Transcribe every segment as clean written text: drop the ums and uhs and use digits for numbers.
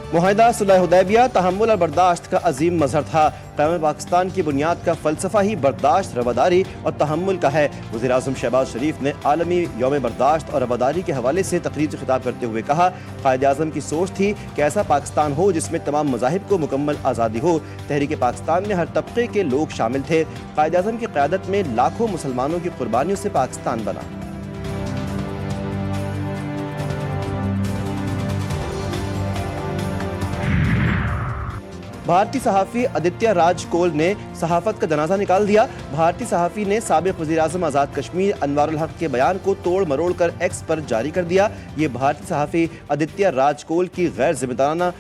मुआहिदा सुलह हुदैबिया तहम्मुल और बर्दाश्त का अजीम मजहर था। क़याम पाकिस्तान की बुनियाद का फ़लसफ़ा ही बर्दाश्त, रवादारी और तहम्मुल का है। वज़ीर आज़म शहबाज शरीफ ने आलमी यौम बर्दाश्त और रवादारी के हवाले से तकरीर से खिताब करते हुए कहा, क़ायद आज़म की सोच थी कि ऐसा पाकिस्तान हो जिसमें तमाम मज़ाहिब को मुकम्मल आज़ादी हो। तहरीक पाकिस्तान में हर तबके के लोग शामिल थे। क़ायद आज़म की क़यादत में लाखों मुसलमानों की कुर्बानियों से पाकिस्तान बना। भारतीय सहाफ़ी आदित्य राज कोल ने सहाफ़त का जनाजा निकाल दिया। भारतीय सहाफ़ी ने साबिक़ वज़ीर आज़म आज़ाद कश्मीर अनवारुल हक के बयान को तोड़ मरोड़ कर एक्स पर जारी कर दिया। ये भारतीय सहाफ़ी आदित्य राज कोल की गैर जिम्मेदाराना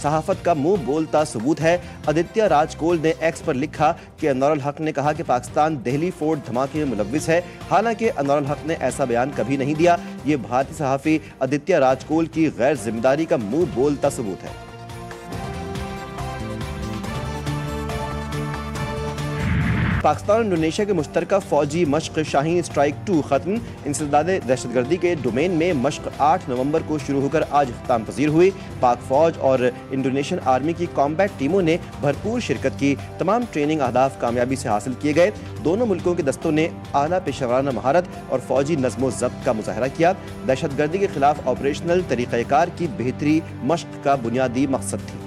सहाफ़त का मुंह बोलता सबूत है। आदित्य राज कोल ने एक्स पर लिखा कि अनवारुल हक ने कहा कि पाकिस्तान दिल्ली फोर्ट धमाके में मुलव्विस है। हालांकि अनवारुल हक ने ऐसा बयान कभी नहीं दिया। ये भारतीय सहाफ़ी आदित्य राज कोल की गैर जिम्मेदारी का मुंह बोलता सबूत है। पाकिस्तान और इंडोनेशिया के मुश्तरका फौजी मश्क शाहीन स्ट्राइक 2 खत्म। इंसदाद दहशतगर्दी के डोमेन में मश्क 8 नवंबर को शुरू होकर आज इख्तिताम पजीर हुई। पाक फौज और इंडोनेशियन आर्मी की कॉम्बैट टीमों ने भरपूर शिरकत की। तमाम ट्रेनिंग अहदाफ कामयाबी से हासिल किए गए। दोनों मुल्कों के दस्तों ने आला पेशेवराना महारत और फौजी नज़्मो ज़ब्त का मुजाहरा किया। दहशतगर्दी के खिलाफ ऑपरेशनल तरीक़ाकार की बेहतरी मश्क का बुनियादी मकसद थी।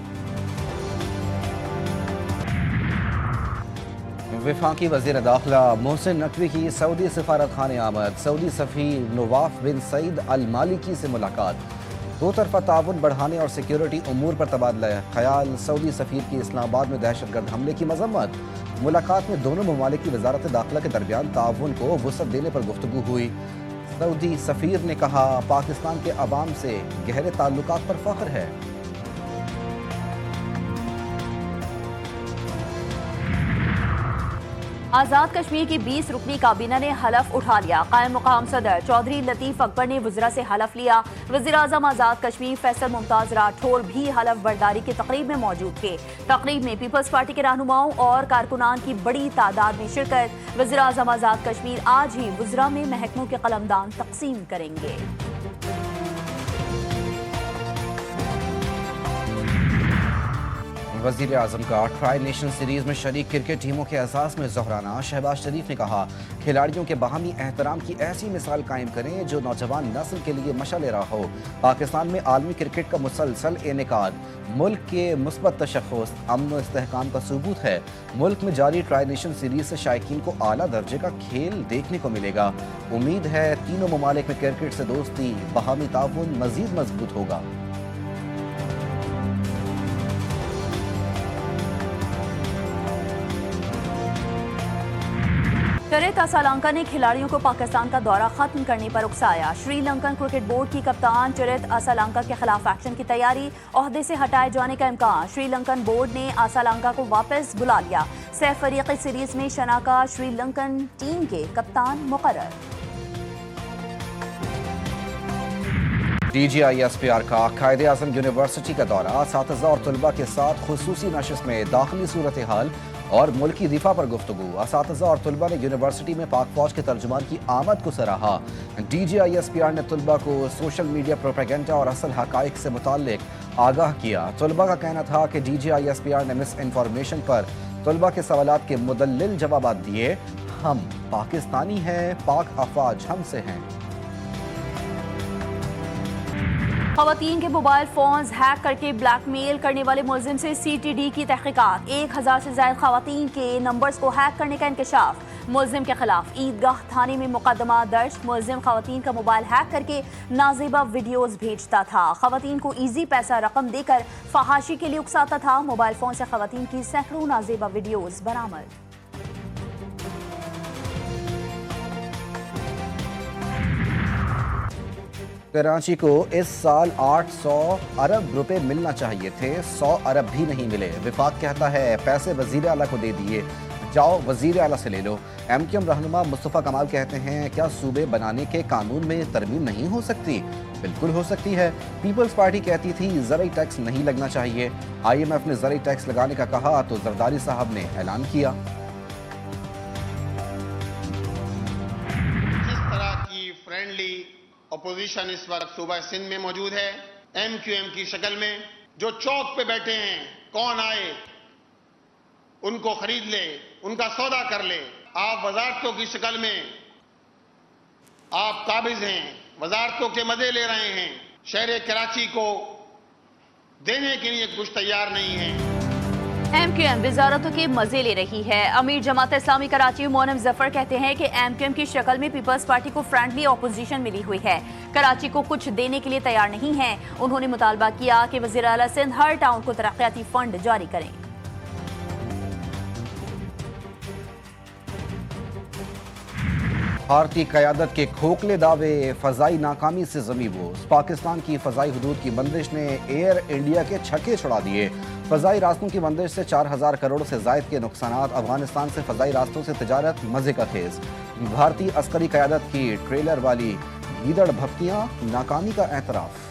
वफाकी वज़ीर दाखिला मोहसिन नकवी की सऊदी सफारत खाने आमद। सऊदी सफ़ीर नवाफ बिन सईद अल मालिकी से मुलाकात। दो तरफा ताउन बढ़ाने और सिक्योरिटी उमूर पर तबादला ख्याल। सऊदी सफ़ीर की इस्लामाबाद में दहशतगर्द हमले की मजम्मत। मुलाकात में दोनों ममालिक की वजारत दाखिला के दरमियान ताउन को वसअत देने पर गुफ्तगू हुई। सऊदी सफ़ीर ने कहा, पाकिस्तान के अवाम से गहरे ताल्लुकात पर फ़ख्र है। आज़ाद कश्मीर की 20 रुकनी काबीना ने हलफ उठा लिया। कायम मुकाम सदर चौधरी लतीफ़ अकबर ने वज़रा से हलफ लिया। वज़ीर आज़म आज़ाद कश्मीर फैसल मुमताज़ राठौर भी हलफ बर्दारी की तकरीब में मौजूद थे। तकरीब में पीपल्स पार्टी के रहनुमाओं और कारकुनान की बड़ी तादाद में शिरकत। वज़ीर आज़म आज़ाद कश्मीर आज ही वज़रा में महकमों के कलमदान तकसीम करेंगे। वज़ीर आज़म का ट्राई नेशन सीरीज़ में शरीक क्रिकेट टीमों के एहसास में ज़ोहराना। शहबाज शरीफ ने कहा, खिलाड़ियों के बाहमी एहतराम की ऐसी मिसाल कायम करें जो नौजवान नस्ल के लिए मशाल राह हो। पाकिस्तान में आलमी क्रिकेट का मुसलसल इनेकाद मुल्क के मुस्बत तशख़्ख़ुस, अमन व इस्तेहकाम का सबूत है। मुल्क में जारी ट्राई नेशन सीरीज़ से शायकीन को आला दर्जे का खेल देखने को मिलेगा। उम्मीद है तीनों ममालिक में क्रिकेट से दोस्ती, बाहमी ताउन मज़ीद मजबूत होगा। चरित असालंका ने खिलाड़ियों को पाकिस्तान का दौरा खत्म करने पर उकसाया। श्रीलंकन क्रिकेट बोर्ड की कप्तान चरित असालंका के खिलाफ एक्शन की तैयारी, ओहदे से हटाए जाने का इम्कान। श्रीलंकन बोर्ड ने असालंका को वापस बुला लिया। सैफ फरीकी सीरीज में शनाका श्रीलंकन टीम के कप्तान मुकर्रर। DGISPR का कायदे आज़म यूनिवर्सिटी का दौरा, असातिज़ा और तलबा के साथ खुसूसी नशिस्त में दाखिली सूरत हाल और मुल्की दिफा पर गुफ्तगू। असातिज़ा और तलबा ने यूनिवर्सिटी में पाक फौज के तर्जुमान की आमद को सराहा। DGISPR ने तलबा को सोशल मीडिया प्रोपेगेंडा और असल हक़ाइक़ से मुताल्लिक आगाह किया। तलबा का कहना था कि DGISPR ने मिस इन्फॉर्मेशन पर तलबा के सवालात के मुदल्लिल जवाबात दिए। हम पाकिस्तानी हैं, पाक अफवाज हमसे हैं। खवातीन के मोबाइल फोन्स हैक करके ब्लैकमेल करने वाले मुलजिम से CTD की तहकीकात। 1000 से ज्यादा खवातीन के नंबर्स को हैक करने का इंकशाफ। मुलजिम के खिलाफ ईदगाह थाने में मुकदमा दर्ज। मुलजिम खवातीन का मोबाइल हैक करके नाजेबा वीडियोस भेजता था। खवातीन को ईजी पैसा रकम देकर फहाशी के लिए उकसाता था। मोबाइल फोन से खवातीन की सैकड़ों नाजेबा वीडियोस बरामद। कराची को इस साल 800 अरब रुपए मिलना चाहिए थे, 100 अरब भी नहीं मिले। विफाक कहता है पैसे वजीर आला को दे दिए, जाओ वजीर आला से ले लो। MQM रहनुमा मुस्तफ़ा कमाल कहते हैं, क्या सूबे बनाने के कानून में तरमीम नहीं हो सकती? बिल्कुल हो सकती है। पीपल्स पार्टी कहती थी ज़राई टैक्स नहीं लगना चाहिए। IMF ने ज़राई टैक्स लगाने का कहा तो जरदारी साहब ने ऐलान किया। जिस तरह की फ्रेंडली अपोजिशन इस वक्त सूबा सिंध में मौजूद है, MQM की शक्ल में, जो चौक पे बैठे हैं, कौन आए उनको खरीद ले, उनका सौदा कर ले। आप वजारतों की शक्ल में आप काबिज हैं, वजारतों के मजे ले रहे हैं। शहर कराची को देने के लिए कुछ तैयार नहीं है। एमक्यूएम वजारतों के मजे ले रही है। अमीर जमात इस्लामी कराची मोनम जफर कहते हैं कि एमक्यूएम की शक्ल में पीपल्स पार्टी को फ्रेंडली ऑपोजिशन मिली हुई है, कराची को कुछ देने के लिए तैयार नहीं है। उन्होंने मुतालबा किया कि वज़ीर आला सिंध हर टाउन को तरक्याती फंड जारी करें। भारतीय क़यादत के खोखले दावे, फ़ज़ाई नाकामी से ज़मीबोज़। पाकिस्तान की फ़ज़ाई हदूद की बंदिश ने एयर इंडिया के छक्के छुड़ा दिए। फ़ज़ाई रास्तों की बंदिश से 4000 करोड़ से ज़ायद के नुकसानात। अफगानिस्तान से फ़ज़ाई रास्तों से तिजारत मज़े का खेज। भारतीय अस्करी क़यादत की ट्रेलर वाली गीदड़ भक्तियाँ, नाकामी का एतराफ़।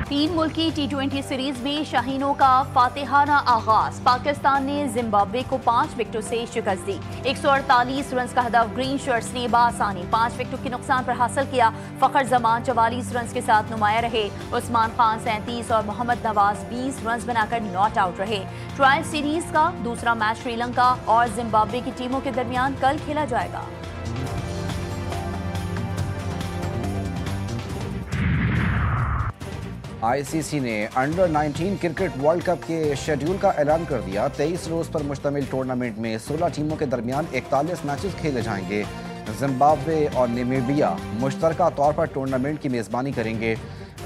तीन मुल्की T20 सीरीज में शाहीनों का फातेहाना आगाज। पाकिस्तान ने जिम्बाब्वे को 5 विकेटों से शिकस्त दी। 148 रन का हदफ ग्रीन शर्ट्स ने बासानी 5 विकेटों के नुकसान पर हासिल किया। फखर जमान 44 रन के साथ नुमाया रहे। उस्मान खान 37 और मोहम्मद नवाज 20 रन बनाकर नॉट आउट रहे। ट्रायल सीरीज का दूसरा मैच श्रीलंका और जिम्बाब्वे की टीमों के दरमियान कल खेला जाएगा। आईसीसी ने अंडर 19 क्रिकेट वर्ल्ड कप के शेड्यूल का ऐलान कर दिया। 23 रोज पर मुश्तमिल टूर्नामेंट में 16 टीमों के दरमियान 41 मैचेस खेले जाएंगे। जिम्बाब्वे और नामीबिया मुश्तरका तौर पर टूर्नामेंट की मेज़बानी करेंगे।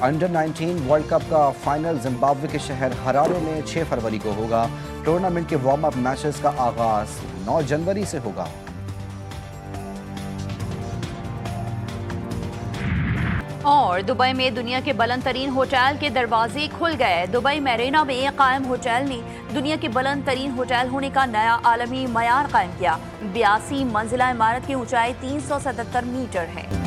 अंडर 19 वर्ल्ड कप का फाइनल जिम्बाब्वे के शहर हरारे में 6 फरवरी को होगा। टूर्नामेंट के वार्म अप मैचेस का आगाज 9 जनवरी से होगा। और दुबई में दुनिया के बुलंद तरीन होटल के दरवाजे खुल गए। दुबई मैरीना में कायम होटल ने दुनिया के बुलंद तरीन होटल होने का नया आलमी मयार कायम किया। 82 मंजिला इमारत की ऊंचाई 377 मीटर है।